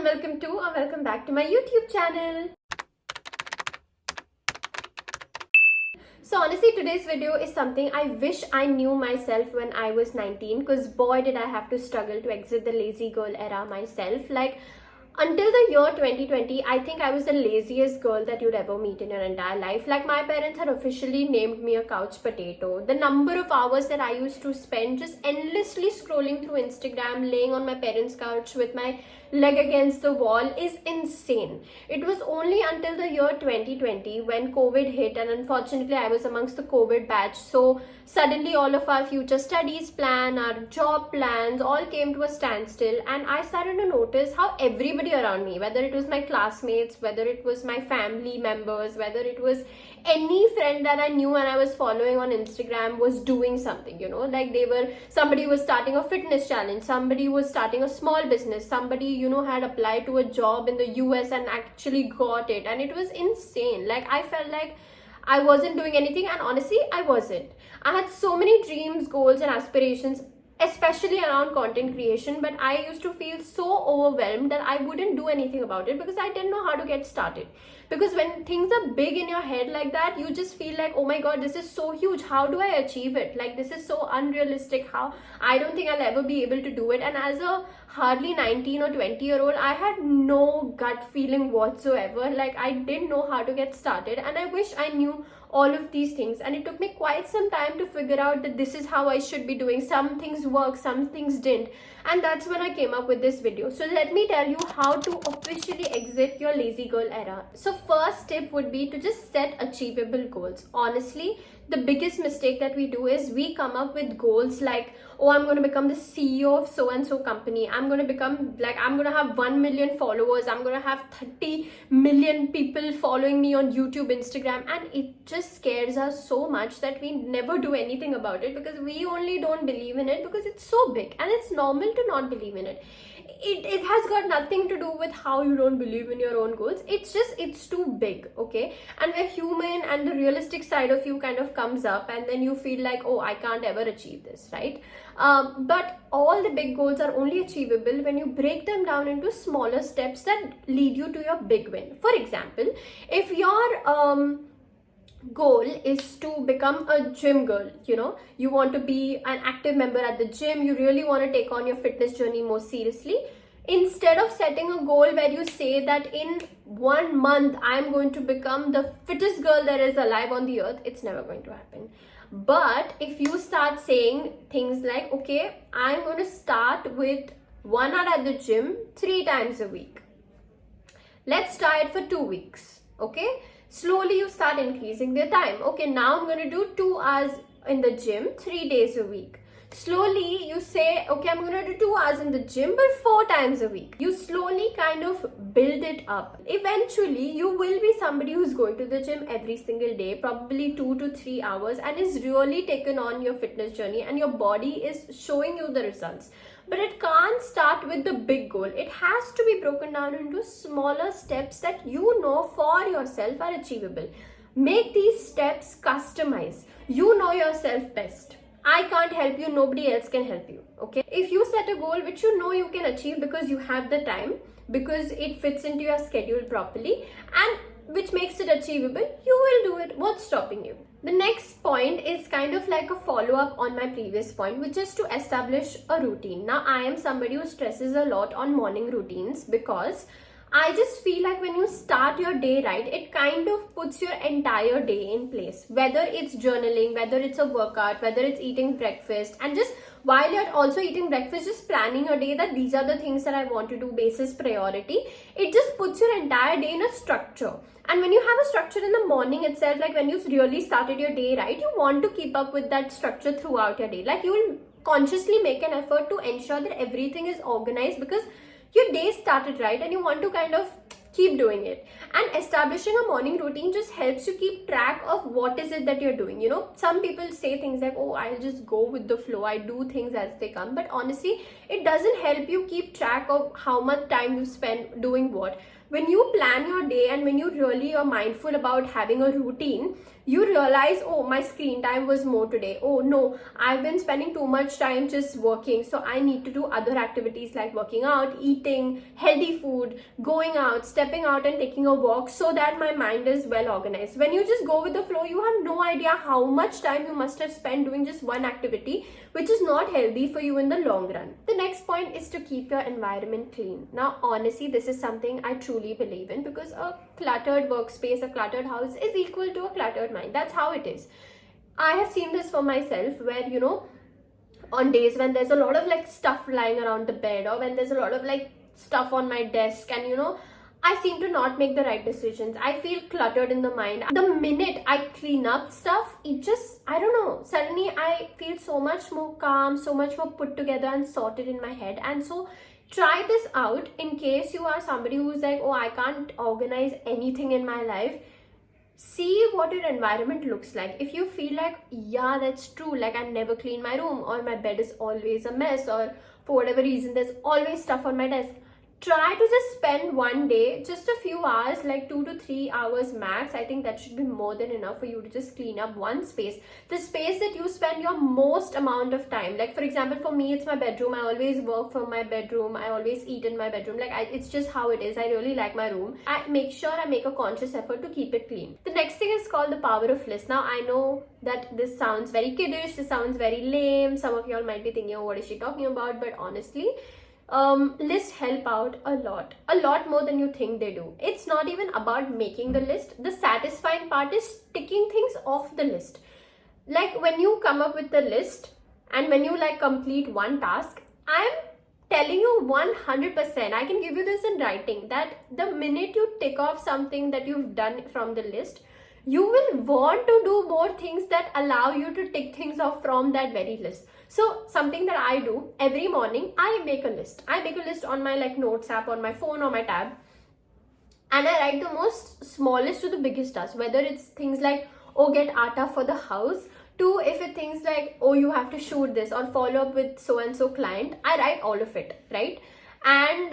welcome to or welcome back to my YouTube channel. So honestly, today's video is something I wish I knew myself when I was 19, because boy did I have to struggle to exit the lazy girl era myself. Until the year 2020, I think I was the laziest girl that you'd ever meet in your entire life. My parents had officially named me a couch potato. The number of hours that I used to spend just endlessly scrolling through Instagram, laying on my parents' couch with my leg against the wall is insane. It was only until the year 2020 when COVID hit, and unfortunately I was amongst the COVID batch. So suddenly all of our future studies plan, our job plans all came to a standstill, and I started to notice how everybody around me, whether it was my classmates, whether it was my family members, whether it was any friend that I knew and I was following on Instagram, was doing something, somebody was starting a fitness challenge, somebody was starting a small business, somebody had applied to a job in the US and actually got it, and it was insane. I felt like I wasn't doing anything, and honestly I wasn't. I had so many dreams, goals and aspirations, especially around content creation, but I used to feel so overwhelmed that I wouldn't do anything about it because I didn't know how to get started. Because when things are big in your head like that, you just feel like, oh my god, this is so huge, how do I achieve it? This is so unrealistic, how I don't think I'll ever be able to do it. And as a hardly 19 or 20-year-old, I had no gut feeling whatsoever. I didn't know how to get started, and I wish I knew all of these things, and it took me quite some time to figure out that this is how I should be doing. Some things work, some things didn't, and that's when I came up with this video. So let me tell you how to officially exit your lazy girl era. So first tip would be to just set achievable goals. Honestly, the biggest mistake that we do is we come up with goals like, oh, I'm going to become the CEO of so and so company, I'm going to have 1 million followers, I'm going to have 30 million people following me on YouTube, Instagram, and it just scares us so much that we never do anything about it, because we only don't believe in it because it's so big, and it's normal to not believe in it. It has got nothing to do with how you don't believe in your own goals. It's too big, okay? And we're human, and the realistic side of you kind of comes up, and then you feel like, oh, I can't ever achieve this, right? But all the big goals are only achievable when you break them down into smaller steps that lead you to your big win. For example, if your goal is to become a gym girl, you want to be an active member at the gym, you really want to take on your fitness journey more seriously, instead of setting a goal where you say that in 1 month I'm going to become the fittest girl there is alive on the earth, it's never going to happen. But if you start saying things like, okay, I'm going to start with 1 hour at the gym 3 times a week, let's try it for 2 weeks, okay? Slowly you start increasing the time. Okay, now I'm going to do 2 hours in the gym 3 days a week. Slowly you say, okay, I'm going to do 2 hours in the gym but 4 times a week. You slowly kind of build it up. Eventually you will be somebody who's going to the gym every single day, probably 2 to 3 hours, and is really taken on your fitness journey, and your body is showing you the results. But it can't start with the big goal. It has to be broken down into smaller steps that you know for yourself are achievable. Make these steps customized. You know yourself best. I can't help you, nobody else can help you, okay? If you set a goal which you know you can achieve because you have the time, because it fits into your schedule properly, and which makes it achievable, you will do it. What's stopping you? The next point is kind of like a follow-up on my previous point, which is to establish a routine. Now, I am somebody who stresses a lot on morning routines, because I just feel like when you start your day right, it kind of puts your entire day in place. Whether it's journaling, whether it's a workout, whether it's eating breakfast, and just while you're also eating breakfast, just planning your day that these are the things that I want to do basis priority. It just puts your entire day in a structure. And when you have a structure in the morning itself, when you really started your day right, you want to keep up with that structure throughout your day. You will consciously make an effort to ensure that everything is organized, because your day started right and you want to kind of keep doing it. And establishing a morning routine just helps you keep track of what is it that you're doing. Some people say things like, oh, I'll just go with the flow, I do things as they come, but honestly it doesn't help you keep track of how much time you spend doing what. When you plan your day and when you really are mindful about having a routine, you realize, oh, my screen time was more today. Oh no, I've been spending too much time just working, so I need to do other activities like working out, eating healthy food, going out, stepping out and taking a walk, so that my mind is well organized. When you just go with the flow, you have no idea how much time you must have spent doing just one activity, which is not healthy for you in the long run. The next point is to keep your environment clean. Now, honestly, this is something I truly believe in, because a cluttered workspace, a cluttered house is equal to a cluttered mind. That's how it is. I have seen this for myself, where, you know, on days when there's a lot of like stuff lying around the bed, or when there's a lot of like stuff on my desk, and you know, I seem to not make the right decisions. I feel cluttered in the mind. The minute I clean up stuff, it just, I don't know, suddenly I feel so much more calm, so much more put together and sorted in my head. And so try this out in case you are somebody who's like, oh, I can't organize anything in my life. See what your environment looks like. If you feel like, yeah, that's true, like I never clean my room, or my bed is always a mess, or for whatever reason there's always stuff on my desk, try to just spend one day, just a few hours, like 2 to 3 hours max. I think that should be more than enough for you to just clean up one space, the space that you spend your most amount of time. Like for example, for me, it's my bedroom. I always work from my bedroom. I always eat in my bedroom. It's just how it is. I really like my room. I make sure I make a conscious effort to keep it clean. The next thing is called the power of list. Now, I know that this sounds very kiddish, this sounds very lame. Some of y'all might be thinking, oh, what is she talking about? But honestly, lists help out a lot more than you think they do. It's not even about making the list. The satisfying part is ticking things off the list. Like when you come up with the list and when you like complete one task, I'm telling you 100%, I can give you this in writing, that the minute you tick off something that you've done from the list, you will want to do more things that allow you to tick things off from that very list. So something that I do every morning, I make a list. I make a list on my like notes app, on my phone or my tab, and I write the most smallest to the biggest task, whether it's things like, oh, get atta for the house, to if it things like, oh, you have to shoot this or follow up with so and so client. I write all of it, right? And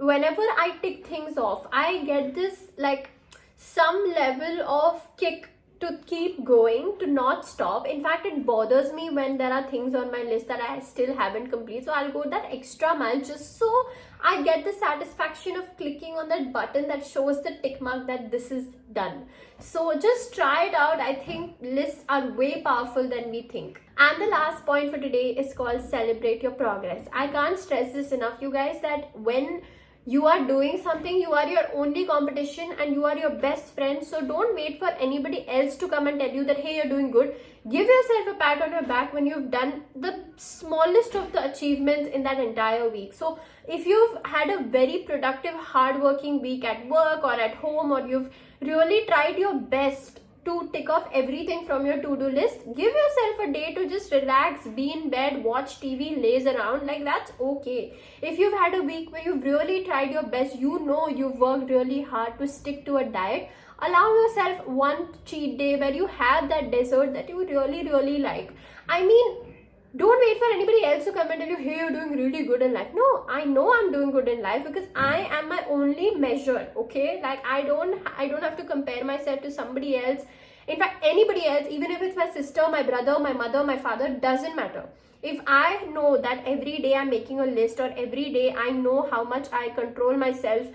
whenever I tick things off, I get this like some level of kick to keep going, to not stop. In fact, it bothers me when there are things on my list that I still haven't completed. So I'll go that extra mile just so I get the satisfaction of clicking on that button that shows the tick mark that this is done. So just try it out. I think lists are way powerful than we think. And the last point for today is called celebrate your progress. I can't stress this enough, you guys, that when you are doing something, you are your only competition and you are your best friend. So don't wait for anybody else to come and tell you that, hey, you're doing good. Give yourself a pat on your back when you've done the smallest of the achievements in that entire week. So if you've had a very productive, hardworking week at work or at home, or you've really tried your best to tick off everything from your to-do list, give yourself a day to just relax, be in bed, watch TV, laze around. Like, that's okay. If you've had a week where you've really tried your best, you know you've worked really hard to stick to a diet, allow yourself one cheat day where you have that dessert that you really like. I mean, don't wait for anybody else to come and tell you, hey, you're doing really good in life. No, I know I'm doing good in life because I am my only measure, okay? Like, I don't have to compare myself to somebody else. In fact, anybody else, even if it's my sister, my brother, my mother, my father, doesn't matter. If I know that every day I'm making a list, or every day I know how much I control myself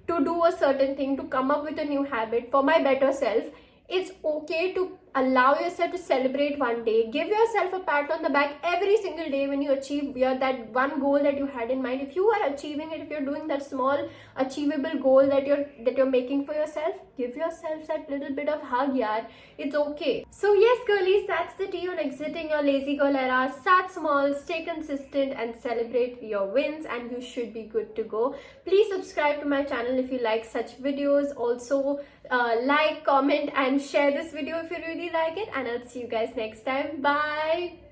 to do a certain thing, to come up with a new habit for my better self, it's okay to allow yourself to celebrate one day. Give yourself a pat on the back every single day when you achieve that one goal that you had in mind. If you are achieving it, if you're doing that small achievable goal that you're making for yourself, give yourself that little bit of hug, yaar. It's okay. So yes, girlies, that's the tea on exiting your lazy girl era. Start small, stay consistent, and celebrate your wins, and you should be good to go. Please subscribe to my channel if you like such videos. Also, like, comment, and share this video if you really like it, and I'll see you guys next time. Bye.